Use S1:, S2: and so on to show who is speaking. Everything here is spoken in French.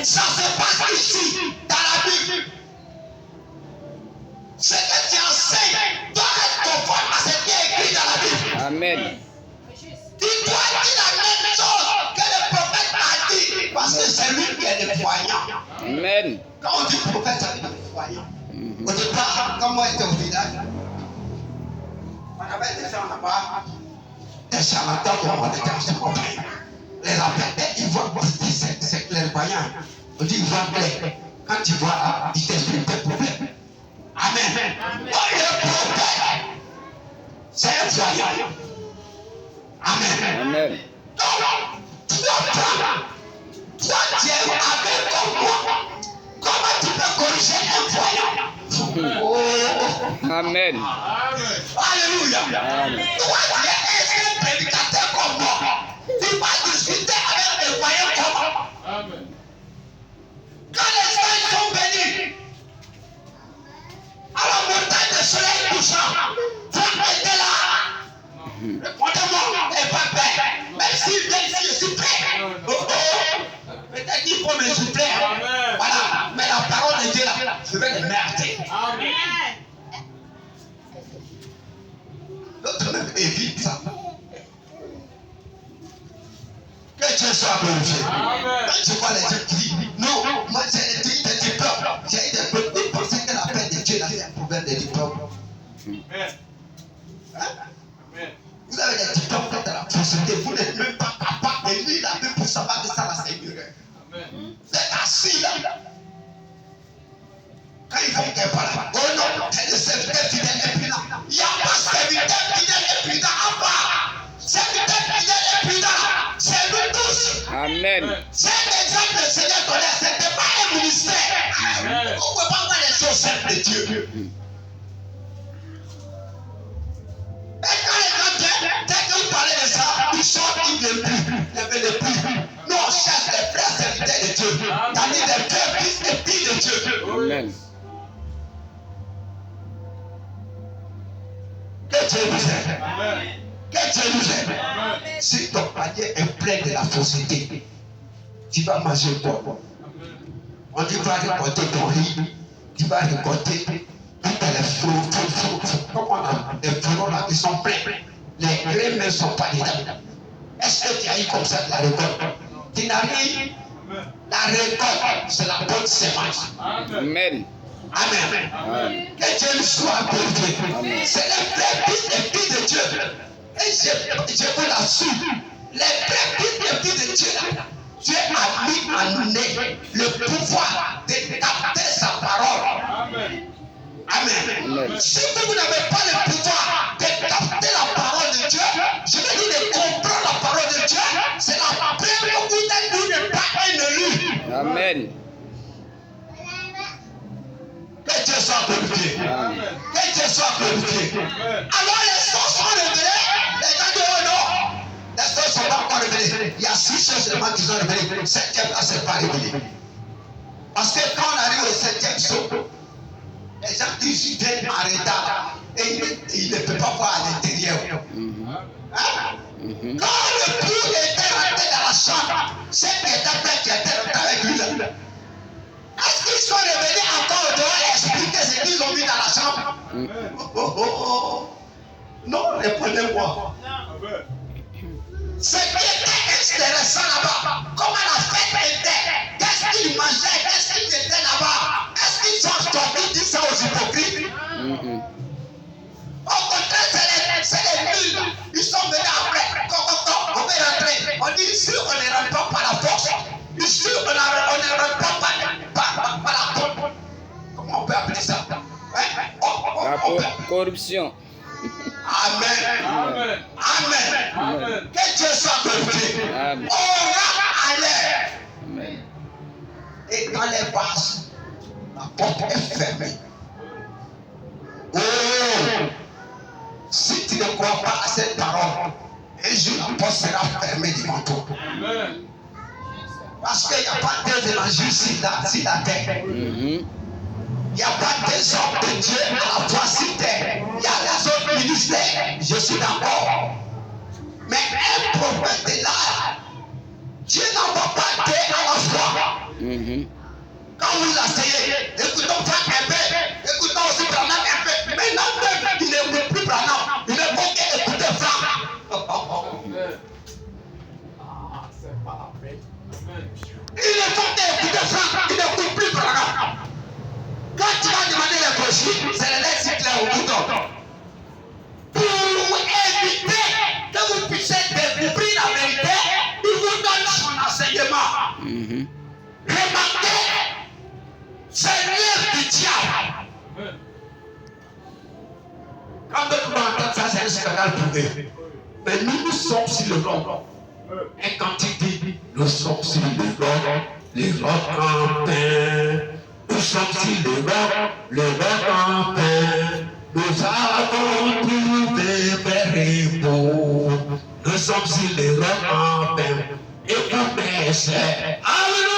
S1: Ça se passe ici, dans la Bible. Ce que tu enseignes doit être conforme à ce qui est écrit dans la Bible.
S2: Amen.
S1: Tu dois dire la même chose que le prophète a dit, parce que c'est lui qui est le voyant.
S2: Amen.
S1: Quand on dit prophète, ça veut dire voyant. Au départ, quand moi j'étais au village, on avait des gens là-bas, des charlatans qui ont été en ce moment. Les appels, ils voient, c'est clairvoyant. On dit, ils voient clair. Quand tu vois, ils t'expliquent tes problèmes. Amen. Oh, le prophète, c'est un voyant. Amen.
S2: Amen.
S1: Donc, toi, tu es avec comme moi. Comment tu peux corriger un voyant? Oh.
S2: Amen.
S1: Alléluia.
S2: Amen.
S1: Toi, tu es un prédicateur comme moi. Tu vas discuter avec les voyants comme moi.
S3: Amen.
S1: Quand les gens sont bénis, à la montagne du soleil couchant, toi était là. Répondez-moi, n'aie pas peur. Même s'il vient ici, je suis prêt. Oh, oh. Peut-être qu'il faut me souffler. Voilà. Mais la parole de Dieu là, je vais les merder.
S3: Amen.
S1: L'autre même évite ça. Que Dieu soit glorifié.
S3: Amen.
S1: Quand tu vois les gens qui disent, non, moi j'ai dit des diplômes. J'ai eu des peuples. Ils pensaient que la paix de Dieu là, c'est un problème de diplômes.
S3: Amen.
S1: Hein?
S3: Amen.
S1: Vous avez des diplômes dans la société, vous n'êtes même pas capable de lire la Bible pour savoir que ça va s'améliorer.
S3: Amen.
S1: Vous êtes assis là. Quand ils font quelque part, oh non, c'est le serviteur fidèle et prudent. Il n'y a pas serviteur fidèle et prudent à part. Serviteur fidèle et prudent, c'est nous tous.
S2: Amen.
S1: C'est un exemple de Seigneur donné, ce n'était pas un ministère.
S3: Amen.
S1: On ne peut pas voir les choses simples de Dieu. Et quand les gens viennent, dès que vous parlez de ça, ils sortent, ils ne veulent plus. Nous, on cherche les frères serviteurs de Dieu. C'est-à-dire les frères fils et filles de Dieu.
S2: Amen.
S1: Que Dieu vous aide.
S3: Amen.
S1: Que Dieu vous aide.
S3: Amen.
S1: Si ton panier est plein de la fausseté, tu vas manger quoi? On dit va récolter ton riz, tu vas récolter toutes les fruits. Comme on a les fruits là, ils sont pleins. Les grains ne sont pas dedans. Est-ce que tu as eu comme ça de la récolte? Tu n'as rien. La récolte, c'est la bonne semence.
S2: Amen.
S1: Amen.
S3: Amen.
S1: Que Dieu soit glorifié. C'est les vrais fils et filles de Dieu. Et je vous l'assure, les vrais fils et filles de Dieu, là, Dieu a mis en eux le pouvoir de capter sa parole.
S3: Amen.
S1: Amen. Si vous n'avez pas le pouvoir de capter la parole de Dieu, je veux dire de comprendre la parole de Dieu, c'est la preuve que vous n'êtes pas un élu.
S2: Amen.
S1: Que Dieu soit glorifié.
S3: Amen.
S1: Que Dieu soit glorifié.
S3: Amen.
S1: Alors les sons sont révélés. Les gens disent oh non. Les sons ne sont pas encore révélés. Il y a 6 choses seulement qui sont révélées. Le 7e là, c'est pas révélé. Parce que quand on arrive au 7e saut, les gens ils viennent en retard. Et ils ne peuvent pas voir à l'intérieur. Hein? Quand le pou était rentré dans la chambre, c'est qui était rentré avec lui là. Est-ce qu'ils sont revenus encore au dehors et expliquer ce qu'ils ont vu dans la chambre? Non, répondez-moi.
S3: Amen.
S1: Ce qui était intéressant là-bas, comment la fête était, qu'est-ce qu'ils mangeaient, qu'est-ce qu'ils étaient là-bas, est-ce qu'ils sont sortis disent ça aux hypocrites? Au contraire, c'est les nuls. Ils sont venus après. Quand on veut rentrer, on dit ici on ne rentre pas par la force. Ici on ne rentre pas par la porte. Comment on peut appeler ça?
S2: Corruption.
S1: Amen.
S3: Amen.
S1: Amen.
S3: Amen.
S1: Que Dieu soit glorifié.
S2: Amen.
S1: On va aller.
S2: Amen.
S1: Et quand les passes, la porte est fermée. Oh, si tu ne crois pas à cette parole, un jour la porte sera fermée devant toi.
S3: Amen.
S1: Parce qu'il n'y a pas d'évangile sur la terre. Il n'y a pas des hommes de Dieu à la fois sur terre. Il y a les autres ministères, je suis d'accord. Mais un prophète est là. Dieu n'envoie pas deux à la fois. Quand vous asseyez, écoutons Franck un peu, écoutons aussi Branham un peu. Maintenant, même, il n'écoute plus Branham. Il ne faut qu'écouter Franck. Il ne faut qu'écouter Franck. Il n'écoute plus Branham. Quand tu vas demander les brochures, c'est les lettres claires au bouton. Pour éviter que vous puissiez découvrir la vérité, il vous donne son enseignement. Remarquez, c'est l'œuvre du diable. Quand d'autres vont entendre ça, c'est un scandale pour eux. Mais nous sommes sur le roc. Et quand il dit, nous sommes sur le roc en pain. Nous sommes sur le roc en pain. Nous avons trouvé repos. Nous sommes sur le roc en pain. Et vous baissez. Alléluia.